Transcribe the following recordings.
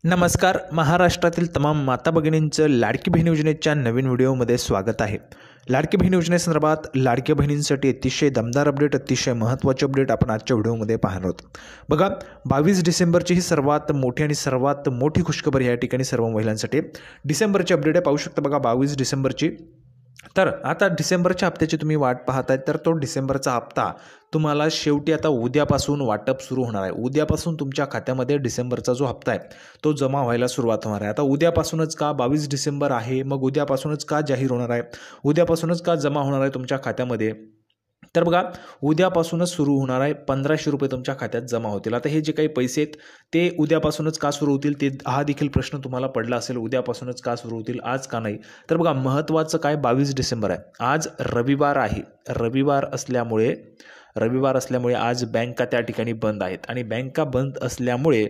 नमस्कार. महाराष्ट्रातील तमाम माता भगिनींचं लाडकी बहीण योजनेच्या नवीन व्हिडिओमध्ये स्वागत आहे. लाडकी बहीण योजनेसंदर्भात लाडक्या बहिणींसाठी अतिशय दमदार अपडेट, अतिशय महत्त्वाचे अपडेट आपण आजच्या व्हिडिओमध्ये पाहणार आहोत. बघा, 22 डिसेंबरची ही सर्वात मोठी आणि सर्वात मोठी खुशखबर या ठिकाणी सर्व महिलांसाठी डिसेंबरची अपडेट आहे. पाहू शकता बघा, 22 डिसेंबरची. तर आता डिसेंबरच्या हप्त्याची तुम्ही वाट पाहताय, तर तो डिसेंबरचा हप्ता तुम्हाला शेवटी आता उद्यापासून वाटप सुरू होणार आहे. उद्यापासून तुमच्या खात्यामध्ये डिसेंबरचा जो हप्ता आहे तो जमा व्हायला सुरुवात होणार आहे. आता उद्यापासूनच का? 22 डिसेंबर आहे, मग उद्यापासूनच का जाहीर होणार आहे, उद्यापासूनच का जमा होणार आहे तुमच्या खात्यामध्ये? तर बघा, उद्यापासूनच सुरू होणार आहे. 1500 रुपये तुमच्या खात्यात जमा होतील. आता हे जे काही पैसे आहेत ते उद्यापासूनच का सुरू होतील, ते हा देखील प्रश्न तुम्हाला पडला असेल. उद्यापासूनच का सुरू होतील, आज का नाही? तर बघा, महत्त्वाचं काय, 22 डिसेंबर आहे, आज रविवार आहे. रविवार असल्यामुळे आज बँका त्या ठिकाणी बंद आहेत आणि बँका बंद असल्यामुळे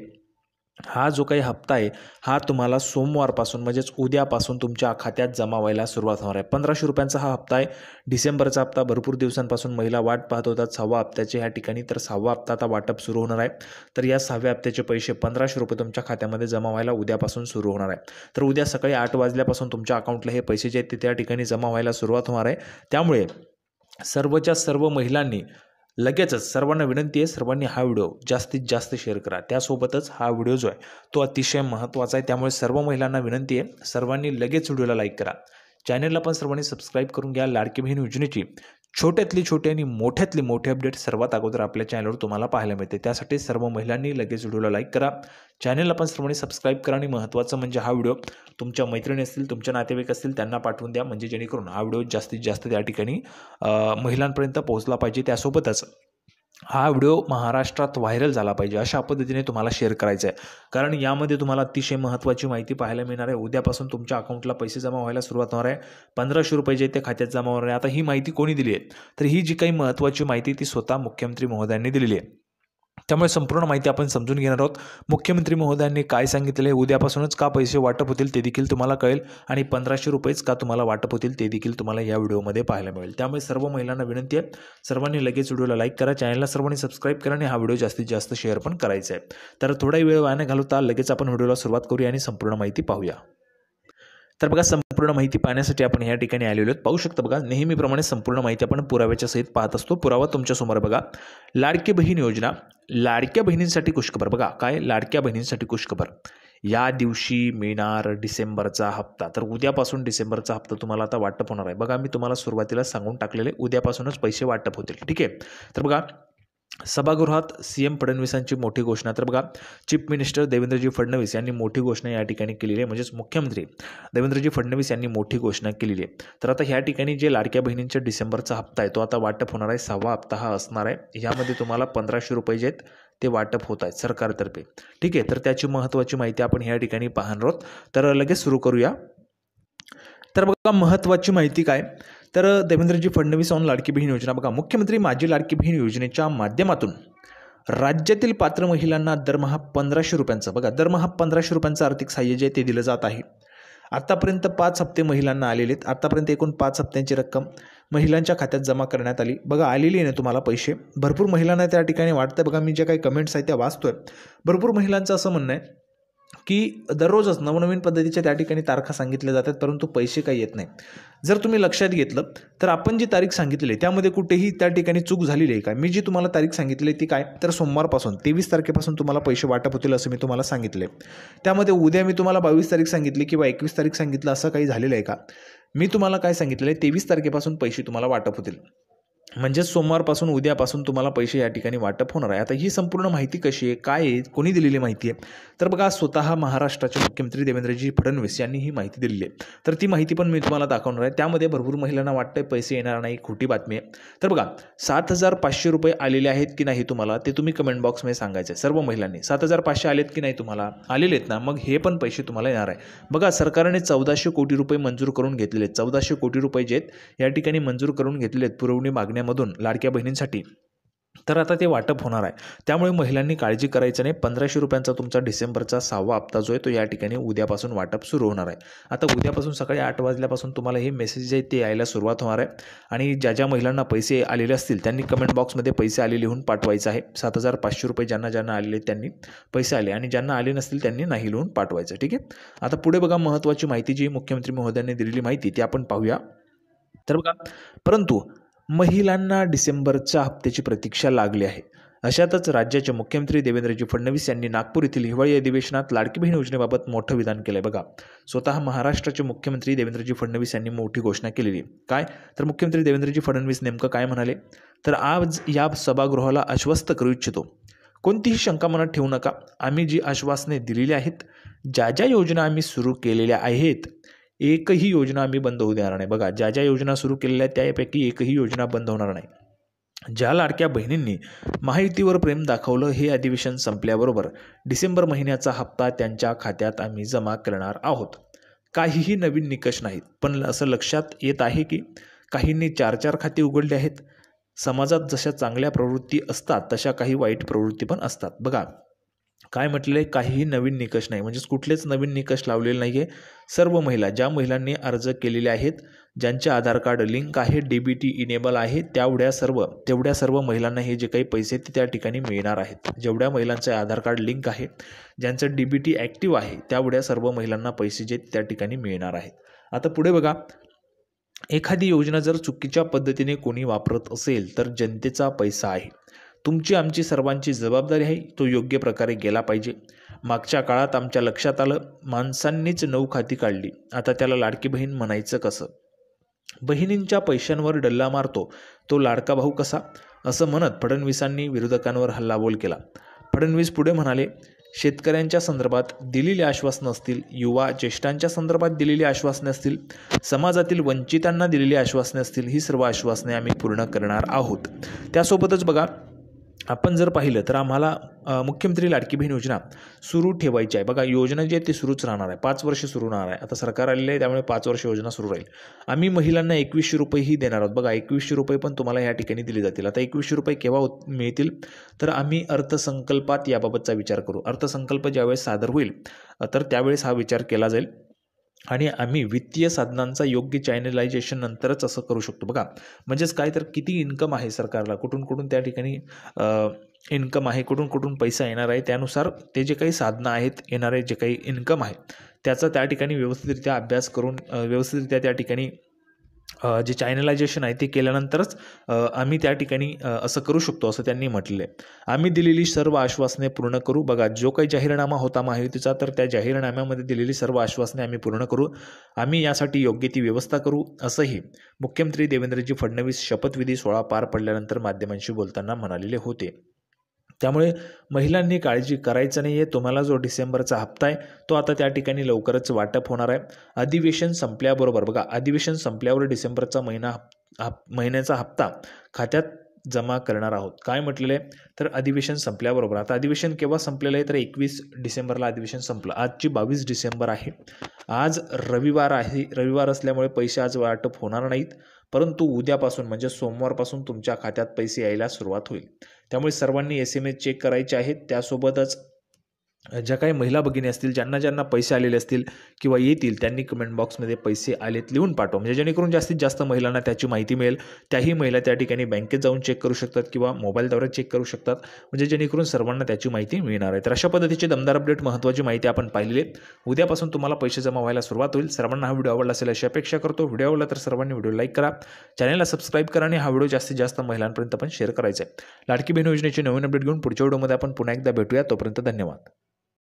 हा जो काही हप्ता आहे हा तुम्हाला सोमवारपासून म्हणजेच उद्यापासून तुमच्या खात्यात जमा व्हायला सुरुवात होणार आहे. 1500 रुपयांचा हा हप्ता आहे. डिसेंबरचा हप्ता भरपूर दिवसांपासून महिला वाट पाहत होतात 6व्या हप्त्याचे ह्या ठिकाणी. तर 6वा हप्ता आता वाटप सुरू होणार आहे. तर या 6व्या हप्त्याचे पैसे 1500 रुपये तुमच्या खात्यामध्ये जमा व्हायला उद्यापासून सुरू होणार आहे. तर उद्या सकाळी 8 वाजल्यापासून तुमच्या अकाउंटला हे पैसे जे आहेत ते त्या ठिकाणी जमा व्हायला सुरुवात होणार आहे. त्यामुळे सर्वच्या सर्व महिलांनी लगेचच, सर्वांना विनंती आहे, सर्वांनी हा व्हिडिओ जास्तीत जास्त शेअर करा. त्यासोबतच हा व्हिडिओ जो आहे तो अतिशय महत्त्वाचा आहे. त्यामुळे सर्व महिलांना विनंती आहे, सर्वांनी लगेच व्हिडिओला लाईक करा. चॅनलला पण सर्वांनी सबस्क्राईब करून घ्या. लाडकी बहीण योजनेची छोट्यातली छोटी आणि मोठ्यातली मोठे अपडेट सर्वात अगोदर आपल्या चॅनलवर तुम्हाला पाहायला मिळते. त्यासाठी सर्व महिलांनी लगेच व्हिडिओला लाईक करा, चॅनलला पण सर्वांनी सबस्क्राईब करा आणि महत्त्वाचं म्हणजे हा व्हिडिओ तुमच्या मैत्रिणी असतील, तुमच्या नातेवाईक असतील त्यांना पाठवून द्या, म्हणजे जेणेकरून हा व्हिडिओ जास्तीत जास्त त्या ठिकाणी महिलांपर्यंत पोहोचला पाहिजे. त्यासोबतच हा व्हिडिओ महाराष्ट्रात व्हायरल झाला पाहिजे अशा पद्धतीने तुम्हाला शेअर करायचं आहे. कारण यामध्ये तुम्हाला अतिशय महत्त्वाची माहिती पाहायला मिळणार आहे. उद्यापासून तुमच्या अकाउंटला पैसे जमा व्हायला सुरुवात होणार आहे. 1500 रुपये जे ते खात्यात जमा होणार आहे. आता ही माहिती कोणी दिली आहे? तर ही जी काही महत्त्वाची माहिती ती स्वतः मुख्यमंत्री महोदयांनी दिलेली आहे. त्यामुळे संपूर्ण माहिती आपण समजून घेणार आहोत. मुख्यमंत्री महोदयांनी काय सांगितले, उद्यापासूनच का पैसे वाटप होतील ते देखील तुम्हाला कळेल आणि 1500 रुपयेच का तुम्हाला वाटप होतील ते देखील तुम्हाला या व्हिडिओमध्ये पाहायला मिळेल. त्यामुळे सर्व महिलांना विनंती आहे, सर्वांनी लगेच व्हिडिओला लाईक करा, चॅनलला सर्वांनी सबस्क्राईब करा आणि हा व्हिडिओ जास्तीत जास्त शेअर पण करायचा आहे. तर थोडाही वेळ वाया न घालवता लगेच आपण व्हिडिओला सुरुवात करूया आणि संपूर्ण माहिती पाहूया. तर बघा, संपूर्ण माहिती पाहण्यासाठी आपण या ठिकाणी आलेलो आहोत. पाहू शकता बघा, नेहमीप्रमाणे संपूर्ण माहिती आपण पुराव्याच्या सहित पाहत असतो. पुरावा तुमच्यासमोर बघा, लाडकी बहीण योजना, लाडक्या बहिणींसाठी खुशखबर. बघा काय, लाडक्या बहिणींसाठी खुशखबर. या दिवशी मिळणार डिसेंबरचा हप्ता. तर उद्यापासून डिसेंबरचा हप्ता तुम्हाला आता वाटप होणार आहे. बघा, मी तुम्हाला सुरुवातीला सांगून टाकलेले उद्यापासूनच पैसे वाटप होतील. ठीक आहे. तर बघा, सभागृहात सीएम फडणवीसांची मोठी घोषणा. तर बघा, चीफ मिनिस्टर देवेंद्रजी फडणवीस यांनी मोठी घोषणा या ठिकाणी केलेली आहे, म्हणजेच मुख्यमंत्री देवेंद्रजी फडणवीस यांनी मोठी घोषणा केलेली आहे. तर आता ह्या ठिकाणी जे लाडक्या बहिणींच्या डिसेंबरचा हप्ता आहे तो आता वाटप होणार आहे. 6वा हप्ता हा असणार आहे. यामध्ये तुम्हाला 1500 रुपये जे आहेत ते वाटप होत आहेत सरकारतर्फे. ठीक आहे. तर त्याची महत्त्वाची माहिती आपण ह्या ठिकाणी पाहणार आहोत. तर लगेच सुरू करूया. तर बघा, महत्त्वाची माहिती काय, तर देवेंद्रजी फडणवीस ऑन लाडकी बहीण योजना. बघा, मुख्यमंत्री माझी लाडकी बहीण योजनेच्या माध्यमातून राज्यातील पात्र महिलांना दरमहा 1500 रुपयांचं, बघा, दरमहा 1500 रुपयांचं आर्थिक सहाय्य जे ते दिलं जात आहे. आतापर्यंत 5 हप्ते महिलांना आलेले आहेत. आतापर्यंत एकूण 5 हप्त्यांची रक्कम महिलांच्या खात्यात जमा करण्यात आली. बघा, आलेली आहे ना तुम्हाला पैसे. भरपूर महिलांना त्या ठिकाणी वाटतं, बघा, मी ज्या काही कमेंट्स आहेत त्या वाचतोय, भरपूर महिलांचं असं म्हणणं आहे की दररोजच नवनवीन पद्धतीच्या त्या ठिकाणी तारखा सांगितल्या जातात, परंतु पैसे काही येत नाही. जर तुम्ही लक्षात घेतलं तर आपण जी तारीख सांगितलेली आहे त्यामध्ये कुठेही त्या ठिकाणी चूक झालेली आहे का? मी जी तुम्हाला तारीख सांगितली ती काय, तर सोमवारपासून 23 तारखेपासून तुम्हाला पैसे वाटप होतील असं मी तुम्हाला सांगितले. त्यामध्ये उद्या मी तुम्हाला 22 तारीख सांगितली किंवा 21 तारीख सांगितलं, असं काही झालेलं आहे का? मी तुम्हाला काय सांगितलेलं आहे, 23 तारखेपासून पैसे तुम्हाला वाटप होतील, म्हणजे सोमवारपासून उद्यापासून तुम्हाला पैसे या ठिकाणी वाटप होणार आहे. आता ही संपूर्ण माहिती कशी आहे, काय आहे, कोणी दिलेली माहिती आहे? तर बघा, स्वतः महाराष्ट्राचे मुख्यमंत्री देवेंद्रजी फडणवीस यांनी ही माहिती दिलेली आहे. तर ती माहिती पण मी तुम्हाला दाखवणार आहे. त्यामध्ये भरपूर महिलांना वाटतंय पैसे येणार नाही, खोटी बातमी आहे. तर बघा, 7500 रुपये आलेले आहेत की नाही तुम्हाला ते तुम्ही कमेंट बॉक्समध्ये सांगायचं आहे. सर्व महिलांनी 7500 आलेत की नाही तुम्हाला? आलेले आहेत ना? मग हे पण पैसे तुम्हाला येणार आहे. बघा, सरकारने 1400 कोटी रुपये मंजूर करून घेतलेले आहेत. 1400 कोटी रुपये जे आहेत या ठिकाणी मंजूर करून घेतलेले आहेत पुरवणी मागण्या मधून लाडक्या बहिणींसाठी. तर आता ते वाटप होणार आहे. त्यामुळे महिलांनी काळजी करायचं नाही. 1500 रुपयांचा तुमचा डिसेंबरचा 6वा हप्ता जो आहे तो या ठिकाणी उद्यापासून वाटप सुरू होणार आहे. आता उद्यापासून सकाळी 8 वाजल्यापासून तुम्हाला हे मेसेज आहे ते यायला सुरुवात होणार आहे आणि ज्या महिलांना पैसे आलेले असतील त्यांनी कमेंट बॉक्समध्ये पैसे आले लिहून पाठवायचं आहे. 7500 रुपये ज्यांना आलेले त्यांनी पैसे आले आणि ज्यांना आले नसतील त्यांनी नाही लिहून पाठवायचं. ठीक आहे. आता पुढे बघा महत्त्वाची माहिती जी मुख्यमंत्री महोदयांनी दिलेली माहिती ती आपण पाहूया. तर बघा, परंतु महिलांना डिसेंबरच्या हप्त्याची प्रतीक्षा लागली आहे. अशातच राज्याचे मुख्यमंत्री देवेंद्रजी फडणवीस यांनी नागपूर येथील हिवाळी अधिवेशनात लाडकी बहीण योजनेबाबत मोठं विधान केलंय. बघा, स्वतः महाराष्ट्राचे मुख्यमंत्री देवेंद्रजी फडणवीस यांनी मोठी घोषणा केलेली. काय तर मुख्यमंत्री देवेंद्रजी फडणवीस नेमकं काय म्हणाले, तर आज या सभागृहाला आश्वस्त करू इच्छितो, कोणतीही शंका मनात ठेवू नका. आम्ही जी आश्वासने दिलेली आहेत, ज्या योजना आम्ही सुरू केलेल्या आहेत, एकही योजना आम्ही बंद होऊ देणार नाही. बघा, ज्या योजना सुरू केलेल्या आहेत त्यापैकी एकही योजना बंद होणार नाही. ज्या लाडक्या बहिणींनी महायुतीवर प्रेम दाखवलं, हे अधिवेशन संपल्याबरोबर डिसेंबर महिन्याचा हप्ता त्यांच्या खात्यात आम्ही जमा करणार आहोत. काहीही नवीन निकष नाहीत, पण असं लक्षात येत आहे की काहींनी 4 खाते उघडले आहेत. समाजात जशा चांगल्या प्रवृत्ती असतात तशा काही वाईट प्रवृत्ती पण असतात. बघा, काय म्हटलेलं आहे, काहीही नवीन निकष नाही, म्हणजेच कुठलेच नवीन निकष लावलेले नाही आहे. सर्व महिला, ज्या महिलांनी अर्ज केलेले आहेत, ज्यांचे आधार कार्ड लिंक आहे, DBT इनेबल आहे, तेवढ्या सर्व महिलांना हे जे काही पैसे ते त्या ठिकाणी मिळणार आहेत. जेवढ्या महिलांचे आधार कार्ड लिंक आहे, ज्यांचं DBT ॲक्टिव्ह आहे, तेवढ्या सर्व महिलांना पैसे जे त्या ठिकाणी मिळणार आहेत. आता पुढे बघा, एखादी योजना जर चुकीच्या पद्धतीने कोणी वापरत असेल तर जनतेचा पैसा आहे, तुमची आमची सर्वांची जबाबदारी आहे, तो योग्य प्रकारे गेला पाहिजे. मागच्या काळात आमच्या लक्षात आलं, माणसांनीच 9 खाती काढली, आता त्याला लाडकी बहीण म्हणायचं कसं? बहिणींच्या पैशांवर डल्ला मारतो तो लाडका भाऊ कसा, असं म्हणत फडणवीसांनी विरोधकांवर हल्लाबोल केला. फडणवीस पुढे म्हणाले, शेतकऱ्यांच्या संदर्भात दिलेली आश्वासनं असतील, युवा ज्येष्ठांच्या संदर्भात दिलेली आश्वासने असतील, समाजातील वंचितांना दिलेली आश्वासने असतील, ही सर्व आश्वासने आम्ही पूर्ण करणार आहोत. त्यासोबतच बघा, आपण जर पाहिलं तर आम्हाला मुख्यमंत्री लाडकी बहीण योजना सुरू ठेवायची आहे. बघा, योजना जी आहे ती सुरूच राहणार आहे, 5 वर्ष सुरू राहणार आहे. आता सरकार आलेलं आहे त्यामुळे 5 वर्ष योजना सुरू राहील. आम्ही महिलांना 2100 रुपयेही देणार आहोत. बघा, 2100 रुपये पण तुम्हाला या ठिकाणी दिले जातील. आता 2100 रुपये केव्हा मिळतील, तर आम्ही अर्थसंकल्पात याबाबतचा विचार करू. अर्थसंकल्प ज्यावेळेस सादर होईल तर त्यावेळेस हा विचार केला जाईल आणि आम्ही वित्तीय साधनांचा योग्य चॅनलायझेशन नंतरच असं करू शकतो. बघा, म्हणजेच काय, तर किती इन्कम आहे सरकारला, कुठून त्या ठिकाणी इन्कम आहे, कुठून पैसा येणार आहे, त्यानुसार ते जे काही साधनं आहेत, येणारे जे काही इन्कम आहे त्याचा त्या ठिकाणी व्यवस्थितरित्या अभ्यास करून व्यवस्थितरित्या त्या ठिकाणी जे चॅनलायझेशन आहे ते केल्यानंतरच आम्ही त्या ठिकाणी असं करू शकतो, असं त्यांनी म्हटलेलं आहे. आम्ही दिलेली सर्व आश्वासने पूर्ण करू. बघा, जो काही जाहीरनामा होता महायुतीचा, तर त्या जाहीरनाम्यामध्ये दिलेली सर्व आश्वासने आम्ही पूर्ण करू. आम्ही यासाठी योग्य ती व्यवस्था करू, असंही मुख्यमंत्री देवेंद्रजी फडणवीस शपथविधी सोहळा पार पडल्यानंतर माध्यमांशी बोलताना म्हणालेले होते. त्यामुळे महिलांनी काळजी करायचं नाही आहे. तुम्हाला जो डिसेंबरचा हप्ता आहे तो आता त्या ठिकाणी लवकरच वाटप होणार आहे. अधिवेशन संपल्याबरोबर, बघा, अधिवेशन संपल्यावर डिसेंबरचा महिन्याचा हप्ता खात्यात जमा करणार आहोत. काय म्हटलेलं आहे, तर अधिवेशन संपल्याबरोबर. आता अधिवेशन केव्हा संपलेलं आहे, तर 21 डिसेंबरला अधिवेशन संपलं. आजची 22 डिसेंबर आहे. आज रविवार आहे. रविवार असल्यामुळे पैसे आज वाटप होणार नाहीत, परंतु उद्यापासून म्हणजे सोमवारपासून तुमच्या खात्यात पैसे यायला सुरुवात होईल. त्यामुळे सर्वांनी SMS चेक करायचे आहेत. त्यासोबतच ज्या काही महिला भगिनी असतील, ज्यांना पैसे आलेले असतील किंवा येतील, त्यांनी कमेंट बॉक्समध्ये पैसे आलेत लिहून पाठवा, म्हणजे जेणेकरून जास्तीत जास्त महिलांना त्याची माहिती मिळेल. त्याही महिला त्या ठिकाणी बँकेत जाऊन चेक करू शकतात किंवा मोबाईलद्वारे चेक करू शकतात, म्हणजे जेणेकरून सर्वांना त्याची माहिती मिळणार आहे. तर अशा पद्धतीची दमदार अपडेट, महत्त्वाची माहिती आपण पाहिलेली आहे. उद्यापासून तुम्हाला पैसे जमा व्हायला सुरुवात होईल. सर्वांना हा व्हिडिओ आवडला असेल अशी अपेक्षा करतो. व्हिडिओ आवडला तर सर्वांनी व्हिडिओ लाईक करा, चॅनलला सबस्क्राईब करा आणि हा व्हिडिओ जास्तीत जास्त महिलांपर्यंत पण शेअर करायचा आहे. लाडकी बहीण योजनेची नवीन अपडेट घेऊन पुढच्या व्हिडिओमध्ये आपण पुन्हा एकदा भेटूया. तोपर्यंत धन्यवाद.